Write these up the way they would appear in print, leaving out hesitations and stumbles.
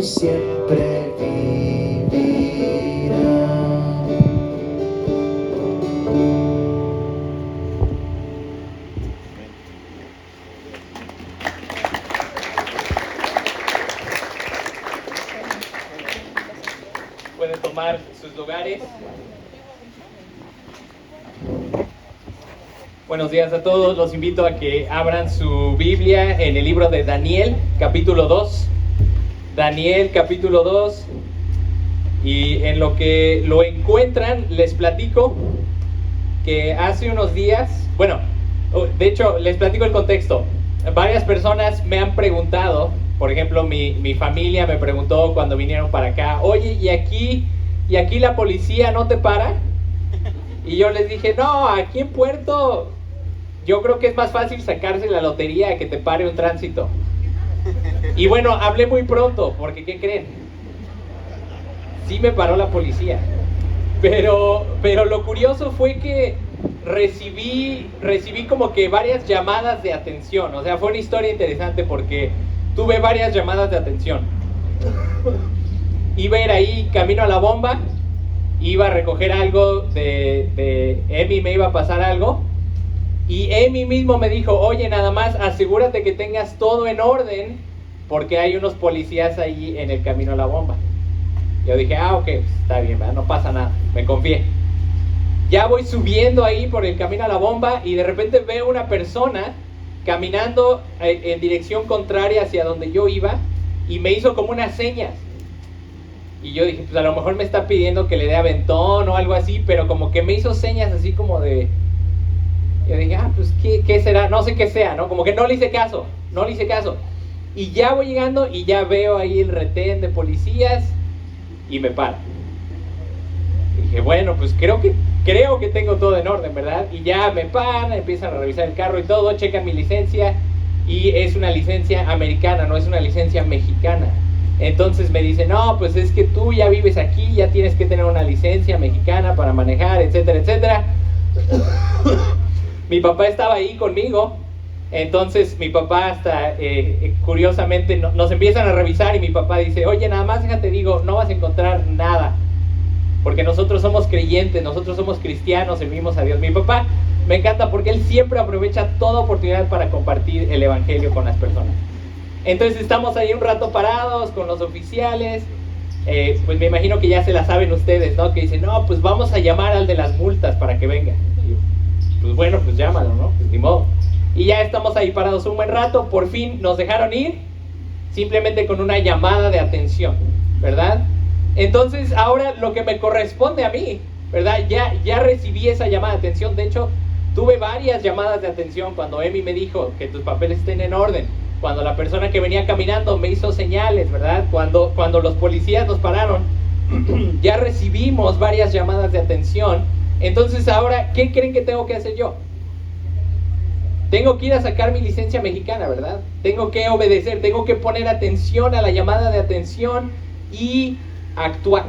siempre vivirá. Pueden tomar sus lugares. Buenos días a todos, los invito a que abran su Biblia en el libro de Daniel, capítulo 2. Daniel, capítulo 2. Y en lo que lo encuentran, les platico que hace unos días, bueno, de hecho, les platico el contexto. Varias personas me han preguntado, por ejemplo, mi familia me preguntó cuando vinieron para acá, oye, ¿y aquí la policía no te para? Y yo les dije, no, aquí en Puerto, yo creo que es más fácil sacarse la lotería que te pare un tránsito. Y bueno, hablé muy pronto, porque ¿qué creen? Sí me paró la policía. Pero lo curioso fue que recibí como que varias llamadas de atención. O sea, fue una historia interesante porque tuve varias llamadas de atención. Iba a ir ahí camino a la bomba, iba a recoger algo de Emi, me iba a pasar algo. Y Emi mismo me dijo, oye, nada más asegúrate que tengas todo en orden porque hay unos policías ahí en el camino a la bomba. Yo dije, ok, pues está bien, ¿verdad? No pasa nada, me confié. Ya voy subiendo ahí por el camino a la bomba y de repente veo una persona caminando en dirección contraria hacia donde yo iba y me hizo como unas señas. Y yo dije, pues a lo mejor me está pidiendo que le dé aventón o algo así, pero como que me hizo señas así como de... Yo dije, pues ¿qué será? No sé qué sea, ¿no? Como que no le hice caso. Y ya voy llegando y ya veo ahí el retén de policías y me para. Dije, bueno, pues creo que tengo todo en orden, ¿verdad? Y ya me paran, empiezan a revisar el carro y todo, checan mi licencia y es una licencia americana, no es una licencia mexicana. Entonces me dicen, no, pues es que tú ya vives aquí, ya tienes que tener una licencia mexicana para manejar, etcétera, etcétera. Mi papá estaba ahí conmigo, entonces mi papá hasta curiosamente nos empiezan a revisar y mi papá dice, oye, nada más déjate digo, no vas a encontrar nada, porque nosotros somos creyentes, nosotros somos cristianos, servimos a Dios. Mi papá me encanta porque él siempre aprovecha toda oportunidad para compartir el evangelio con las personas. Entonces estamos ahí un rato parados con los oficiales, pues me imagino que ya se la saben ustedes, ¿no? Que dicen, no, pues vamos a llamar al de las multas para que venga. Pues bueno, pues llámalo, ¿no? Pues ni modo. Y ya estamos ahí parados un buen rato, por fin nos dejaron ir, simplemente con una llamada de atención, ¿verdad? Entonces ahora lo que me corresponde a mí, ¿verdad? Ya recibí esa llamada de atención, de hecho tuve varias llamadas de atención cuando Emi me dijo que tus papeles estén en orden, cuando la persona que venía caminando me hizo señales, ¿verdad? Cuando los policías nos pararon, ya recibimos varias llamadas de atención. Entonces ahora, ¿qué creen que tengo que hacer yo? Tengo que ir a sacar mi licencia mexicana, ¿verdad? Tengo que obedecer, tengo que poner atención a la llamada de atención y actuar.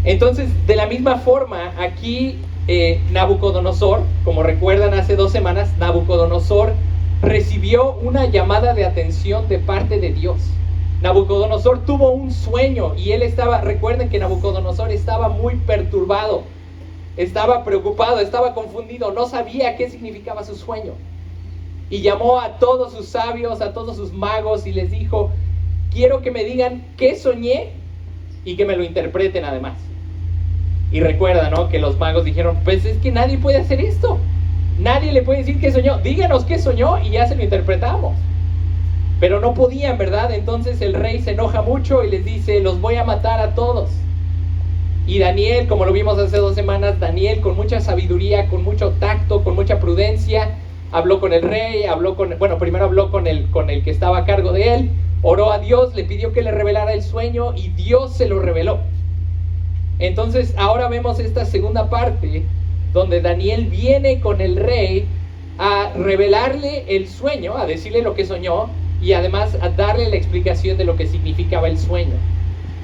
Entonces, de la misma forma, aquí Nabucodonosor, como recuerdan hace 2 semanas, Nabucodonosor recibió una llamada de atención de parte de Dios. Nabucodonosor tuvo un sueño y recuerden que Nabucodonosor estaba muy perturbado. Estaba preocupado, estaba confundido, no sabía qué significaba su sueño. Y llamó a todos sus sabios, a todos sus magos y les dijo, quiero que me digan qué soñé y que me lo interpreten además. Y recuerda, ¿no? Que los magos dijeron, pues es que nadie puede hacer esto. Nadie le puede decir qué soñó. Díganos qué soñó y ya se lo interpretamos. Pero no podían, ¿verdad? Entonces el rey se enoja mucho y les dice, los voy a matar a todos. Y Daniel, como lo vimos hace 2 semanas, Daniel con mucha sabiduría, con mucho tacto, con mucha prudencia, habló con el rey, primero habló con el que estaba a cargo de él, oró a Dios, le pidió que le revelara el sueño y Dios se lo reveló. Entonces ahora vemos esta segunda parte, donde Daniel viene con el rey a revelarle el sueño, a decirle lo que soñó y además a darle la explicación de lo que significaba el sueño.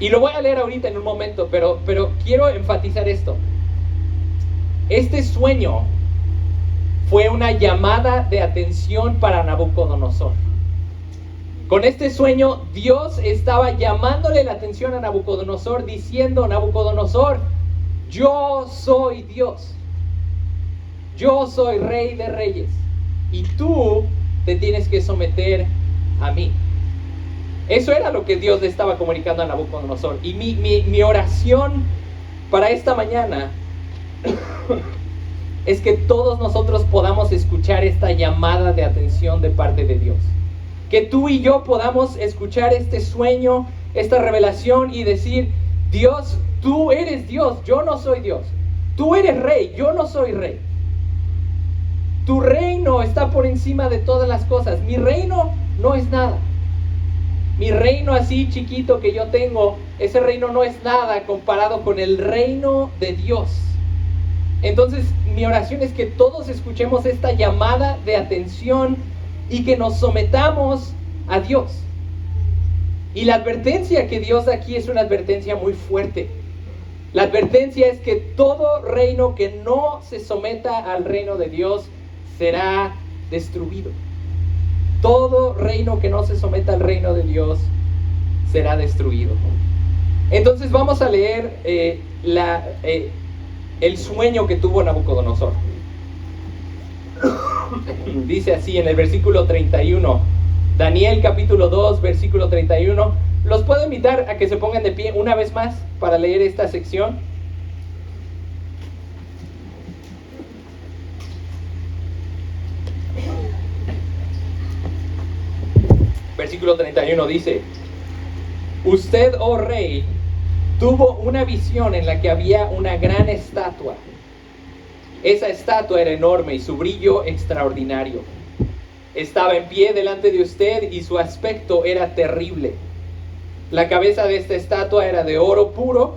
Y lo voy a leer ahorita en un momento, pero quiero enfatizar esto. Este sueño fue una llamada de atención para Nabucodonosor. Con este sueño, Dios estaba llamándole la atención a Nabucodonosor, diciendo: Nabucodonosor, yo soy Dios, yo soy Rey de Reyes, y tú te tienes que someter a mí. Eso era lo que Dios le estaba comunicando a Nabucodonosor. Y mi oración para esta mañana es que todos nosotros podamos escuchar esta llamada de atención de parte de Dios. Que tú y yo podamos escuchar este sueño, esta revelación y decir: Dios, tú eres Dios, yo no soy Dios. Tú eres rey, yo no soy rey. Tu reino está por encima de todas las cosas. Mi reino no es nada. Mi reino así chiquito que yo tengo, ese reino no es nada comparado con el reino de Dios. Entonces, mi oración es que todos escuchemos esta llamada de atención y que nos sometamos a Dios. Y la advertencia que Dios da aquí es una advertencia muy fuerte. La advertencia es que todo reino que no se someta al reino de Dios será destruido. Todo reino que no se someta al reino de Dios será destruido. Entonces vamos a leer el sueño que tuvo Nabucodonosor. Dice así en el versículo 31, Daniel capítulo 2, versículo 31. Los puedo invitar a que se pongan de pie una vez más para leer esta sección. Versículo 31 dice: Usted, oh rey, tuvo una visión en la que había una gran estatua. Esa estatua era enorme y su brillo extraordinario. Estaba en pie delante de usted y su aspecto era terrible. La cabeza de esta estatua era de oro puro,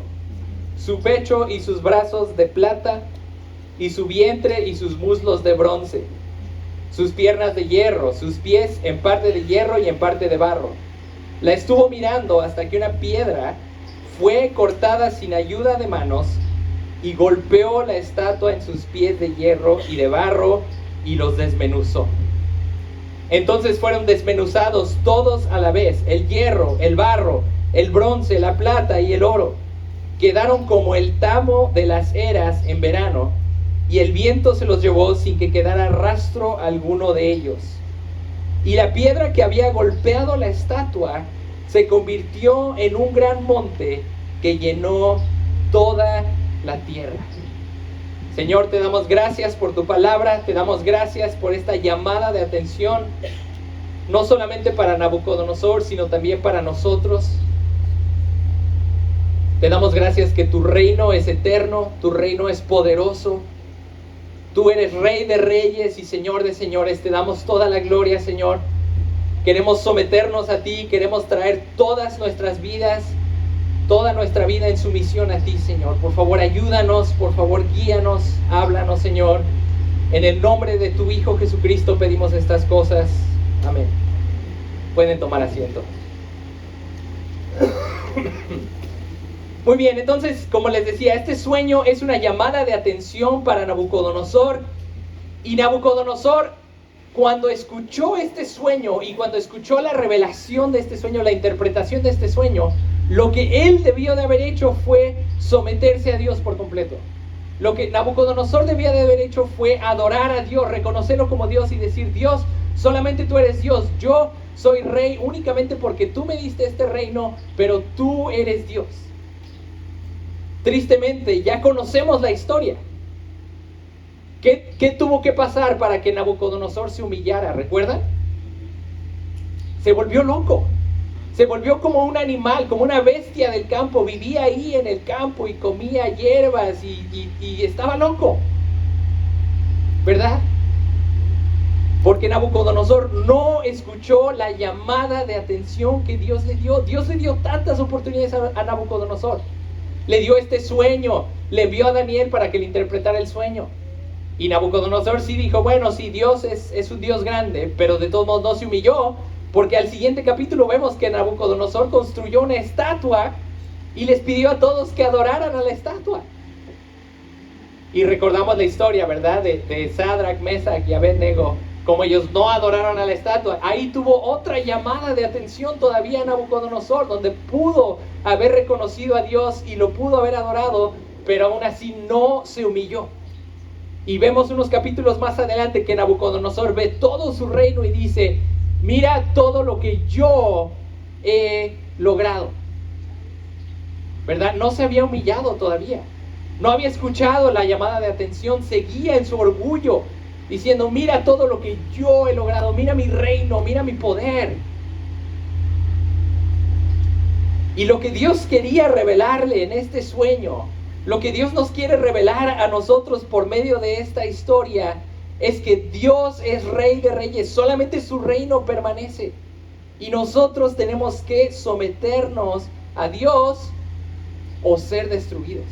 su pecho y sus brazos de plata, y su vientre y sus muslos de bronce, sus piernas de hierro, sus pies en parte de hierro y en parte de barro. La estuvo mirando hasta que una piedra fue cortada sin ayuda de manos y golpeó la estatua en sus pies de hierro y de barro y los desmenuzó. Entonces fueron desmenuzados todos a la vez: el hierro, el barro, el bronce, la plata y el oro. Quedaron como el tamo de las eras en verano, y el viento se los llevó sin que quedara rastro alguno de ellos. Y la piedra que había golpeado la estatua se convirtió en un gran monte que llenó toda la tierra. Señor, te damos gracias por tu palabra, te damos gracias por esta llamada de atención, no solamente para Nabucodonosor, sino también para nosotros. Te damos gracias que tu reino es eterno, tu reino es poderoso. Tú eres Rey de Reyes y Señor de Señores. Te damos toda la gloria, Señor. Queremos someternos a ti, queremos traer todas nuestras vidas, toda nuestra vida en sumisión a ti, Señor. Por favor, ayúdanos, por favor, guíanos, háblanos, Señor. En el nombre de tu Hijo Jesucristo pedimos estas cosas. Amén. Pueden tomar asiento. Muy bien, entonces, como les decía, este sueño es una llamada de atención para Nabucodonosor. Y Nabucodonosor, cuando escuchó este sueño y cuando escuchó la revelación de este sueño, la interpretación de este sueño, lo que él debió de haber hecho fue someterse a Dios por completo. Lo que Nabucodonosor debía de haber hecho fue adorar a Dios, reconocerlo como Dios y decir: Dios, solamente tú eres Dios, yo soy rey únicamente porque tú me diste este reino, pero tú eres Dios. Tristemente, ya conocemos la historia. ¿Qué tuvo que pasar para que Nabucodonosor se humillara? ¿Recuerdan? Se volvió loco. Se volvió como un animal, como una bestia del campo. Vivía ahí en el campo y comía hierbas y estaba loco. ¿Verdad? Porque Nabucodonosor no escuchó la llamada de atención que Dios le dio. Dios le dio tantas oportunidades a Nabucodonosor. Le dio este sueño, le envió a Daniel para que le interpretara el sueño. Y Nabucodonosor sí dijo: bueno, sí, Dios es un Dios grande, pero de todos modos no se humilló, porque al siguiente capítulo vemos que Nabucodonosor construyó una estatua y les pidió a todos que adoraran a la estatua. Y recordamos la historia, ¿verdad? De Sadrach, Mesach y Abednego como ellos no adoraron a la estatua, ahí tuvo otra llamada de atención todavía Nabucodonosor, donde pudo haber reconocido a Dios y lo pudo haber adorado, pero aún así no se humilló. Y vemos unos capítulos más adelante que Nabucodonosor ve todo su reino y dice, mira todo lo que yo he logrado. ¿Verdad? No se había humillado todavía. No había escuchado la llamada de atención, seguía en su orgullo, diciendo, mira todo lo que yo he logrado, mira mi reino, mira mi poder. Y lo que Dios quería revelarle en este sueño, lo que Dios nos quiere revelar a nosotros por medio de esta historia, es que Dios es Rey de Reyes, solamente su reino permanece. Y nosotros tenemos que someternos a Dios o ser destruidos.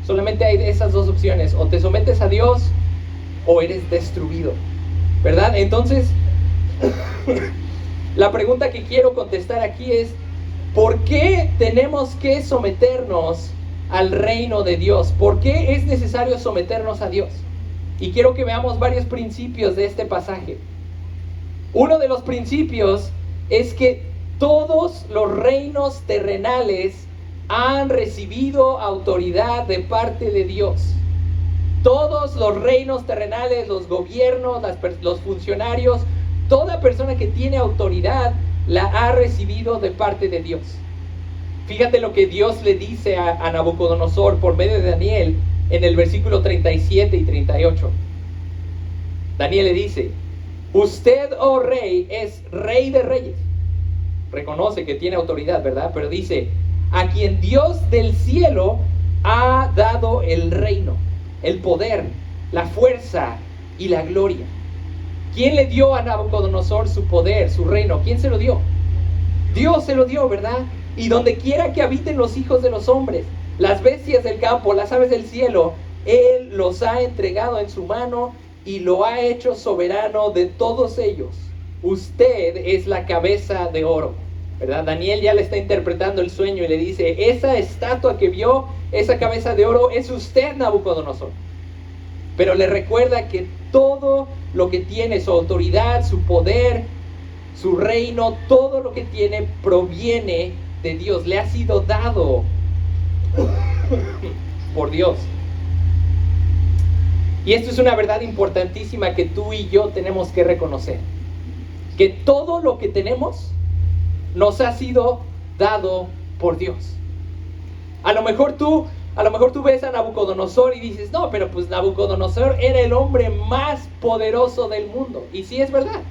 Solamente hay esas dos opciones, o te sometes a Dios o eres destruido, ¿verdad? Entonces, la pregunta que quiero contestar aquí es, ¿por qué tenemos que someternos al reino de Dios? ¿Por qué es necesario someternos a Dios? Y quiero que veamos varios principios de este pasaje. Uno de los principios es que todos los reinos terrenales han recibido autoridad de parte de Dios. Todos los reinos terrenales, los gobiernos, los funcionarios, toda persona que tiene autoridad la ha recibido de parte de Dios. Fíjate lo que Dios le dice a Nabucodonosor por medio de Daniel en el versículo 37 y 38. Daniel le dice, usted, oh rey, es Rey de Reyes. Reconoce que tiene autoridad, ¿verdad? Pero dice, a quien Dios del cielo ha dado el reino, el poder, la fuerza y la gloria. ¿Quién le dio a Nabucodonosor su poder, su reino? ¿Quién se lo dio? Dios se lo dio, ¿verdad? Y donde quiera que habiten los hijos de los hombres, las bestias del campo, las aves del cielo, Él los ha entregado en su mano y lo ha hecho soberano de todos ellos. Usted es la cabeza de oro, ¿verdad? Daniel ya le está interpretando el sueño y le dice, esa estatua que vio, esa cabeza de oro, es usted, Nabucodonosor. Pero le recuerda que todo lo que tiene, su autoridad, su poder, su reino, todo lo que tiene proviene de Dios, le ha sido dado por Dios. Y esto es una verdad importantísima que tú y yo tenemos que reconocer, que todo lo que tenemos nos ha sido dado por Dios. A lo mejor tú ves a Nabucodonosor y dices, no, pero pues Nabucodonosor era el hombre más poderoso del mundo. Y sí es verdad.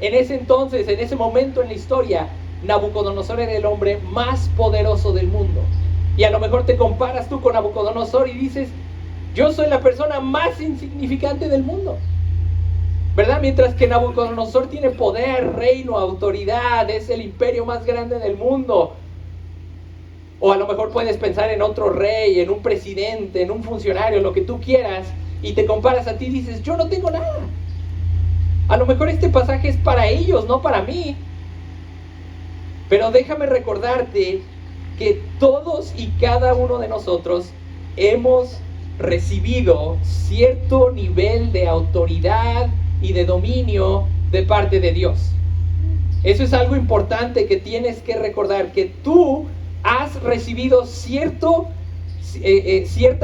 En ese entonces, en ese momento en la historia, Nabucodonosor era el hombre más poderoso del mundo. Y a lo mejor te comparas tú con Nabucodonosor y dices, yo soy la persona más insignificante del mundo, ¿verdad? Mientras que Nabucodonosor tiene poder, reino, autoridad, es el imperio más grande del mundo. O a lo mejor puedes pensar en otro rey, en un presidente, en un funcionario, lo que tú quieras, y te comparas a ti y dices, yo no tengo nada. A lo mejor este pasaje es para ellos, no para mí. Pero déjame recordarte que todos y cada uno de nosotros hemos recibido cierto nivel de autoridad y de dominio de parte de Dios. Eso es algo importante que tienes que recordar, que tú has recibido cierta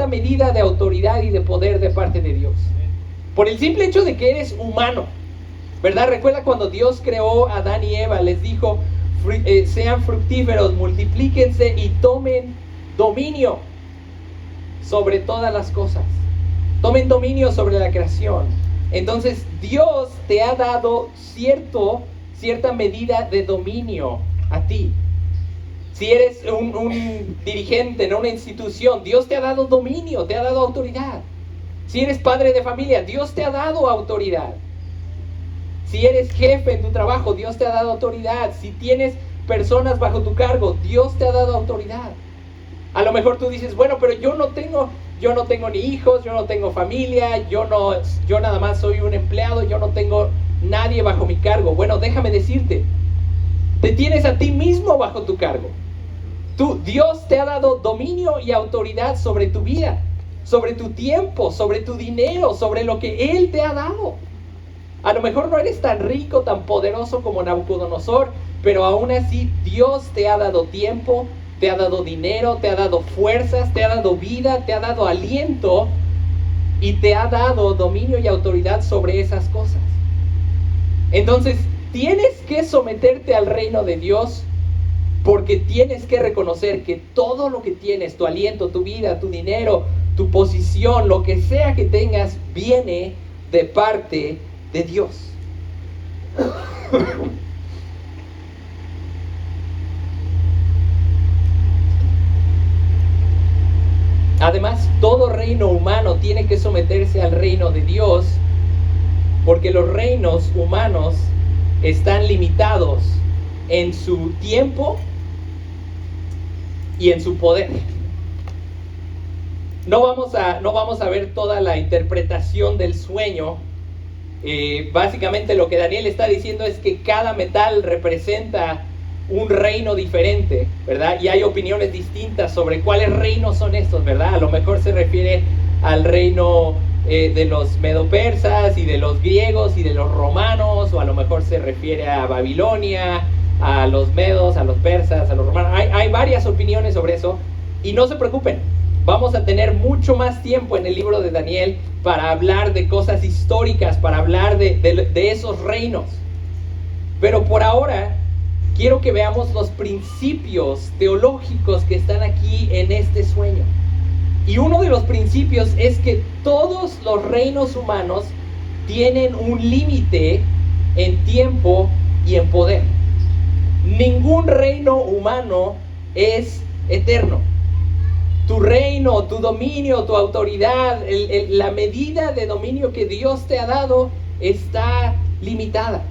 medida de autoridad y de poder de parte de Dios. Por el simple hecho de que eres humano, ¿verdad? Recuerda cuando Dios creó a Adán y Eva, les dijo, sean fructíferos, multiplíquense y tomen dominio sobre todas las cosas. Tomen dominio sobre la creación. Entonces Dios te ha dado cierta medida de dominio a ti. Si eres un dirigente en una institución, Dios te ha dado dominio, te ha dado autoridad. Si eres padre de familia, Dios te ha dado autoridad. Si eres jefe en tu trabajo, Dios te ha dado autoridad. Si tienes personas bajo tu cargo, Dios te ha dado autoridad. A lo mejor tú dices, bueno, pero yo no tengo ni hijos, yo no tengo familia, yo nada más soy un empleado, yo no tengo nadie bajo mi cargo. Bueno, déjame decirte, te tienes a ti mismo bajo tu cargo. Dios te ha dado dominio y autoridad sobre tu vida, sobre tu tiempo, sobre tu dinero, sobre lo que Él te ha dado. A lo mejor no eres tan rico, tan poderoso como Nabucodonosor, pero aún así Dios te ha dado tiempo, te ha dado dinero, te ha dado fuerzas, te ha dado vida, te ha dado aliento y te ha dado dominio y autoridad sobre esas cosas. Entonces, tienes que someterte al reino de Dios porque tienes que reconocer que todo lo que tienes, tu aliento, tu vida, tu dinero, tu posición, lo que sea que tengas, viene de parte de Dios. Además, todo reino humano tiene que someterse al reino de Dios porque los reinos humanos están limitados en su tiempo y en su poder. No vamos a ver toda la interpretación del sueño. Básicamente lo que Daniel está diciendo es que cada metal representa un reino diferente, ¿verdad? Y hay opiniones distintas sobre cuáles reinos son estos, ¿verdad? A lo mejor se refiere al reino de los medo-persas y de los griegos y de los romanos, o a lo mejor se refiere a Babilonia, a los medos, a los persas, a los romanos. Hay varias opiniones sobre eso, y no se preocupen, vamos a tener mucho más tiempo en el libro de Daniel para hablar de cosas históricas, para hablar de esos reinos. Pero por ahora quiero que veamos los principios teológicos que están aquí en este sueño. Y uno de los principios es que todos los reinos humanos tienen un límite en tiempo y en poder. Ningún reino humano es eterno. Tu reino, tu dominio, tu autoridad, la medida de dominio que Dios te ha dado está limitada.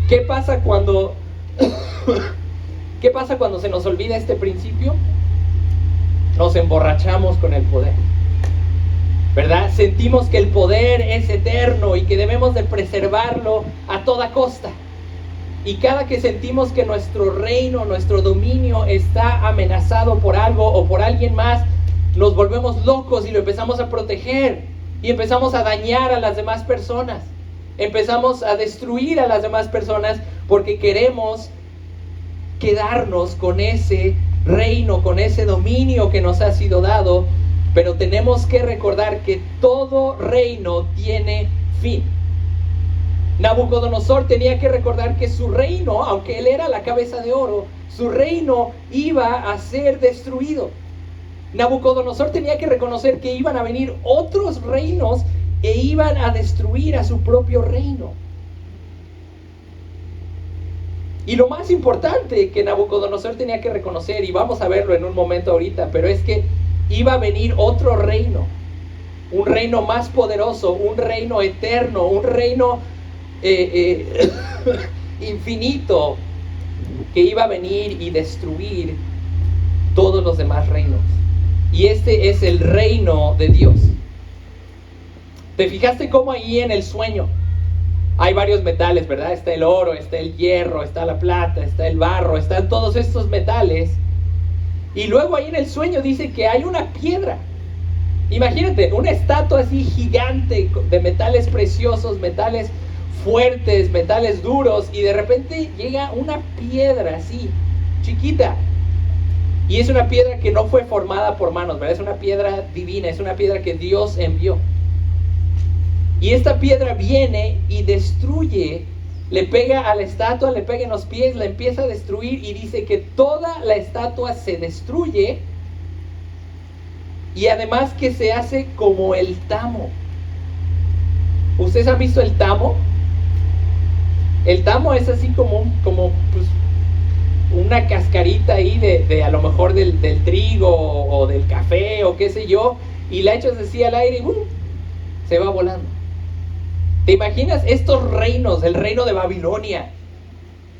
¿Qué pasa cuando se nos olvida este principio? Nos emborrachamos con el poder, ¿verdad? Sentimos que el poder es eterno y que debemos de preservarlo a toda costa. Y cada que sentimos que nuestro reino, nuestro dominio está amenazado por algo o por alguien más, nos volvemos locos y lo empezamos a proteger y empezamos a dañar a las demás personas. Empezamos a destruir a las demás personas porque queremos quedarnos con ese reino, con ese dominio que nos ha sido dado, pero tenemos que recordar que todo reino tiene fin. Nabucodonosor tenía que recordar que su reino, aunque él era la cabeza de oro, su reino iba a ser destruido. Nabucodonosor tenía que reconocer que iban a venir otros reinos e iban a destruir a su propio reino. Y lo más importante que Nabucodonosor tenía que reconocer, y vamos a verlo en un momento ahorita, pero es que iba a venir otro reino, un reino más poderoso, un reino eterno, un reino infinito, que iba a venir y destruir todos los demás reinos. Y este es el reino de Dios. ¿Te fijaste cómo ahí en el sueño hay varios metales, verdad? Está el oro, está el hierro, está la plata, está el barro, están todos estos metales. Y luego ahí en el sueño dice que hay una piedra. Imagínate, una estatua así gigante de metales preciosos, metales fuertes, metales duros, y de repente llega una piedra así, chiquita. Y es una piedra que no fue formada por manos, ¿verdad? Es una piedra divina, es una piedra que Dios envió. Y esta piedra viene y destruye, le pega a la estatua, le pega en los pies, la empieza a destruir y dice que toda la estatua se destruye y además que se hace como el tamo. ¿Ustedes han visto el tamo? El tamo es así como una cascarita ahí de a lo mejor del trigo o del café o qué sé yo, y la echas así al aire y se va volando. ¿Te imaginas estos reinos? El reino de Babilonia,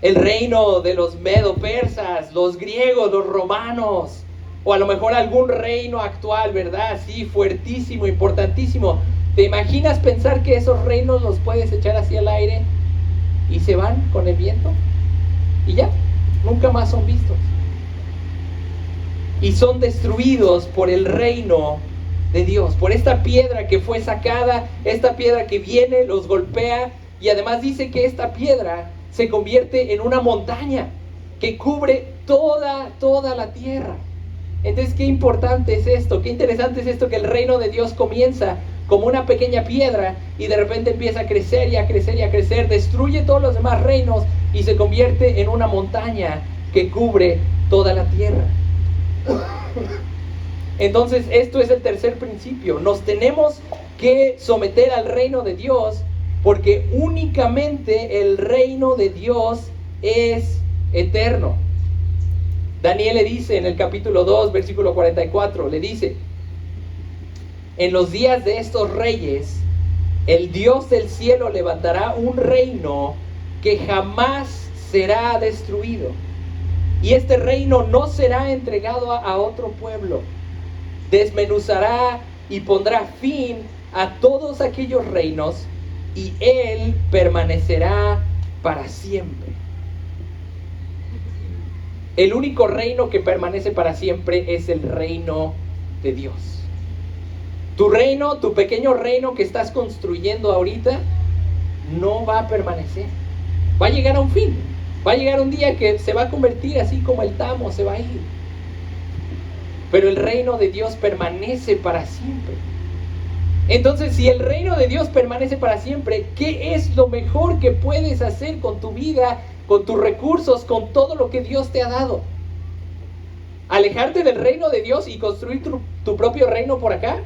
el reino de los medo-persas, los griegos, los romanos, o a lo mejor algún reino actual, ¿verdad? Sí, fuertísimo, importantísimo. ¿Te imaginas pensar que esos reinos los puedes echar hacia el aire y se van con el viento? Y ya, nunca más son vistos. Y son destruidos por el reino de Dios, por esta piedra que fue sacada, esta piedra que viene, los golpea, y además dice que esta piedra se convierte en una montaña que cubre toda la tierra. Entonces, qué importante es esto, qué interesante es esto, que el reino de Dios comienza como una pequeña piedra y de repente empieza a crecer y a crecer y a crecer, destruye todos los demás reinos y se convierte en una montaña que cubre toda la tierra. Entonces, esto es el tercer principio. Nos tenemos que someter al reino de Dios porque únicamente el reino de Dios es eterno. Daniel le dice en el capítulo 2, versículo 44, le dice: en los días de estos reyes, el Dios del cielo levantará un reino que jamás será destruido. Y este reino no será entregado a otro pueblo. Desmenuzará y pondrá fin a todos aquellos reinos, y él permanecerá para siempre. El único reino que permanece para siempre es el reino de Dios. Tu reino, tu pequeño reino que estás construyendo ahorita, no va a permanecer. Va a llegar a un fin. Va a llegar un día que se va a convertir así como el tamo, se va a ir. Pero el reino de Dios permanece para siempre. Entonces, si el reino de Dios permanece para siempre, ¿qué es lo mejor que puedes hacer con tu vida, con tus recursos, con todo lo que Dios te ha dado? ¿Alejarte del reino de Dios y construir tu propio reino por acá?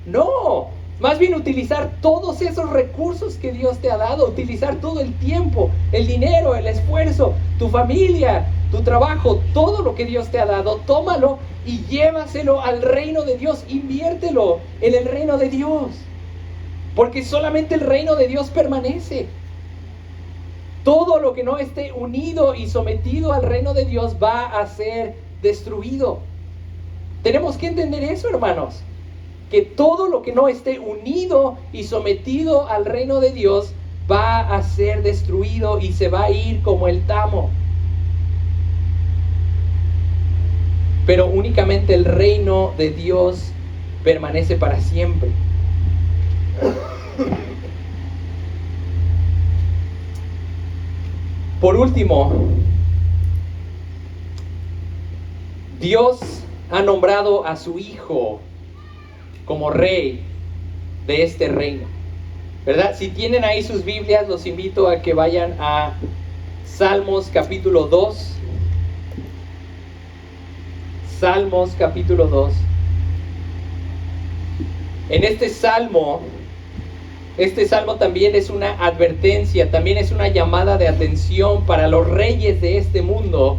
No, más bien utilizar todos esos recursos que Dios te ha dado, utilizar todo el tiempo, el dinero, el esfuerzo, tu familia, tu trabajo, todo lo que Dios te ha dado, tómalo y llévaselo al reino de Dios, inviértelo en el reino de Dios, porque solamente el reino de Dios permanece. Todo lo que no esté unido y sometido al reino de Dios va a ser destruido. Tenemos que entender eso, hermanos, que todo lo que no esté unido y sometido al reino de Dios va a ser destruido y se va a ir como el tamo. Pero únicamente el reino de Dios permanece para siempre. Por último, Dios ha nombrado a su Hijo como rey de este reino, ¿verdad? Si tienen ahí sus Biblias, los invito a que vayan a Salmos capítulo 2. Salmos capítulo 2. En este salmo también es una advertencia, también es una llamada de atención para los reyes de este mundo,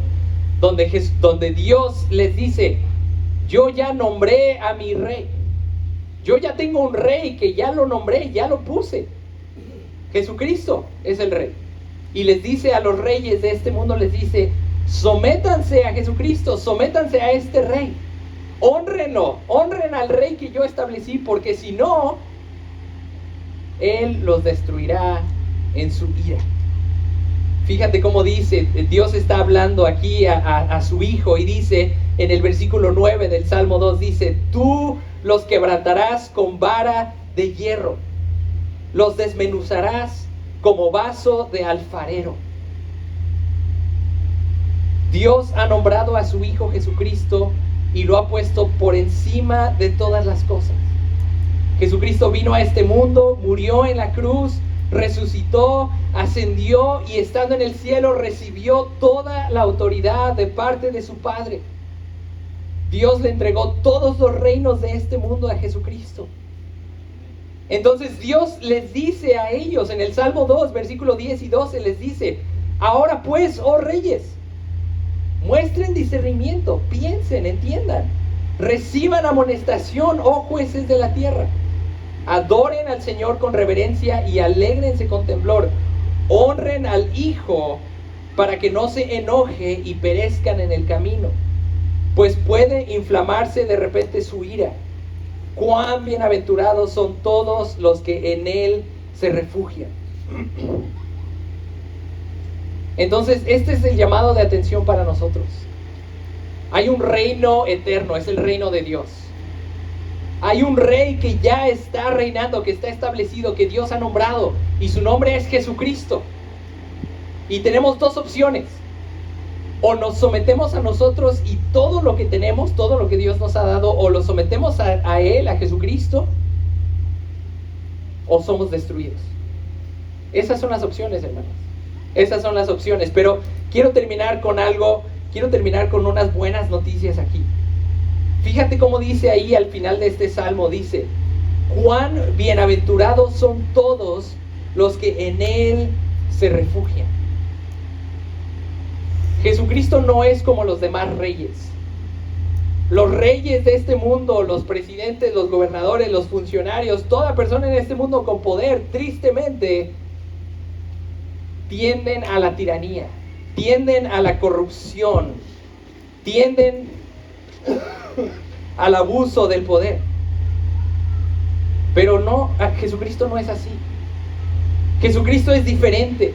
donde Dios les dice: yo ya nombré a mi rey. Yo ya tengo un rey que ya lo nombré, ya lo puse. Jesucristo es el rey. Y les dice a los reyes de este mundo, les dice: sométanse a Jesucristo, sométanse a este rey. Hónrenlo, honren al rey que yo establecí, porque si no, Él los destruirá en su ira. Fíjate cómo dice, Dios está hablando aquí a su Hijo y dice en el versículo 9 del Salmo 2, dice: tú los quebrantarás con vara de hierro, los desmenuzarás como vaso de alfarero. Dios ha nombrado a su Hijo Jesucristo y lo ha puesto por encima de todas las cosas. Jesucristo vino a este mundo, murió en la cruz, resucitó, ascendió y estando en el cielo recibió toda la autoridad de parte de su Padre. Dios le entregó todos los reinos de este mundo a Jesucristo. Entonces Dios les dice a ellos en el Salmo 2, versículo 10 y 12, les dice: ahora pues, oh reyes, muestren discernimiento, piensen, entiendan, reciban amonestación, oh jueces de la tierra. Adoren al Señor con reverencia y alégrense con temblor. Honren al Hijo para que no se enoje y perezcan en el camino, pues puede inflamarse de repente su ira. Cuán bienaventurados son todos los que en Él se refugian. Entonces, este es el llamado de atención para nosotros. Hay un reino eterno, es el reino de Dios. Hay un rey que ya está reinando, que está establecido, que Dios ha nombrado, y su nombre es Jesucristo. Y tenemos dos opciones: o nos sometemos a nosotros y todo lo que tenemos, todo lo que Dios nos ha dado, o lo sometemos a Él, a Jesucristo, o somos destruidos. Esas son las opciones, hermanos. Esas son las opciones. Pero quiero terminar con algo, quiero terminar con unas buenas noticias aquí. Fíjate cómo dice ahí al final de este salmo, dice: cuán bienaventurados son todos los que en Él se refugian. Jesucristo no es como los demás reyes. Los reyes de este mundo, los presidentes, los gobernadores, los funcionarios, toda persona en este mundo con poder, tristemente, tienden a la tiranía, tienden a la corrupción, tienden al abuso del poder. Pero no, Jesucristo no es así. Jesucristo es diferente.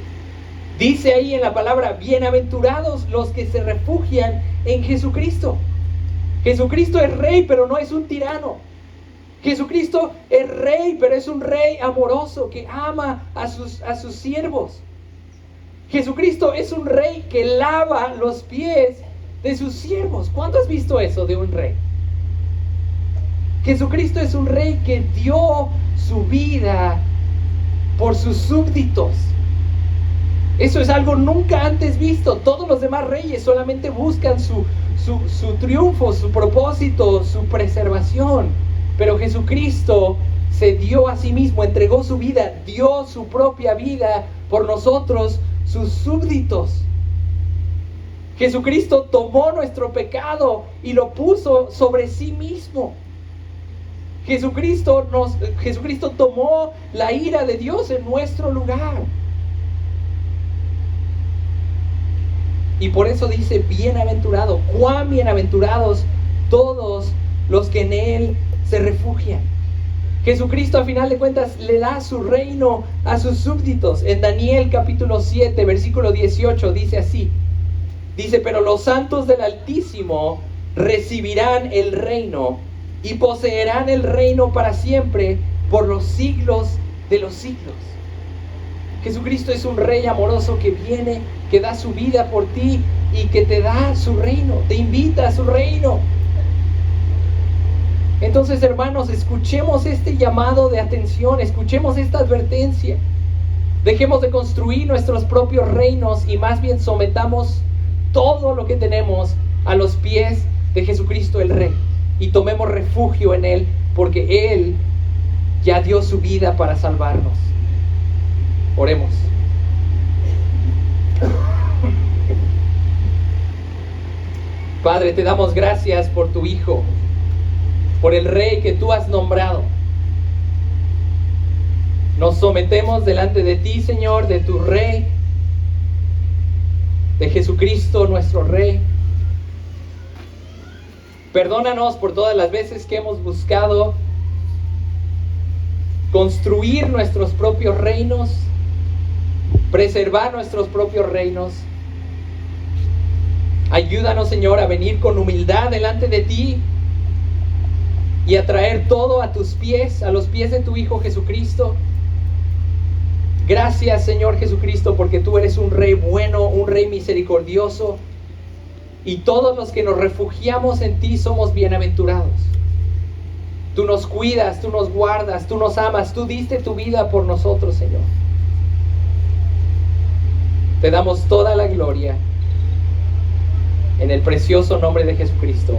Dice ahí en la palabra: bienaventurados los que se refugian en Jesucristo. Jesucristo es rey, pero no es un tirano. Jesucristo es rey, pero es un rey amoroso que ama a sus siervos. Jesucristo es un rey que lava los pies de sus siervos. ¿Cuándo has visto eso de un rey? Jesucristo es un rey que dio su vida por sus súbditos. Eso es algo nunca antes visto. Todos los demás reyes solamente buscan su triunfo, su propósito, su preservación. Pero Jesucristo se dio a sí mismo, entregó su vida, dio su propia vida por nosotros, sus súbditos. Jesucristo tomó nuestro pecado y lo puso sobre sí mismo. Jesucristo tomó la ira de Dios en nuestro lugar. Y por eso dice: bienaventurado, cuán bienaventurados todos los que en Él se refugian. Jesucristo, a final de cuentas, le da su reino a sus súbditos. En Daniel capítulo 7, versículo 18, dice así. Dice: pero los santos del Altísimo recibirán el reino y poseerán el reino para siempre, por los siglos de los siglos. Jesucristo es un rey amoroso que viene, que da su vida por ti y que te da su reino, te invita a su reino. Entonces, hermanos, escuchemos este llamado de atención, escuchemos esta advertencia. Dejemos de construir nuestros propios reinos y más bien sometamos todo lo que tenemos a los pies de Jesucristo el Rey y tomemos refugio en Él, porque Él ya dio su vida para salvarnos. Oremos. Padre, te damos gracias por tu Hijo, por el Rey que tú has nombrado. Nos sometemos delante de ti, Señor, de tu Rey, de Jesucristo nuestro Rey. Perdónanos por todas las veces que hemos buscado construir nuestros propios reinos, preservar nuestros propios reinos. Ayúdanos, Señor, a venir con humildad delante de ti y a traer todo a tus pies, a los pies de tu Hijo Jesucristo. Gracias, Señor Jesucristo, porque tú eres un Rey bueno, un Rey misericordioso, y todos los que nos refugiamos en ti somos bienaventurados. Tú nos cuidas, tú nos guardas, tú nos amas, tú diste tu vida por nosotros, Señor. Te damos toda la gloria en el precioso nombre de Jesucristo.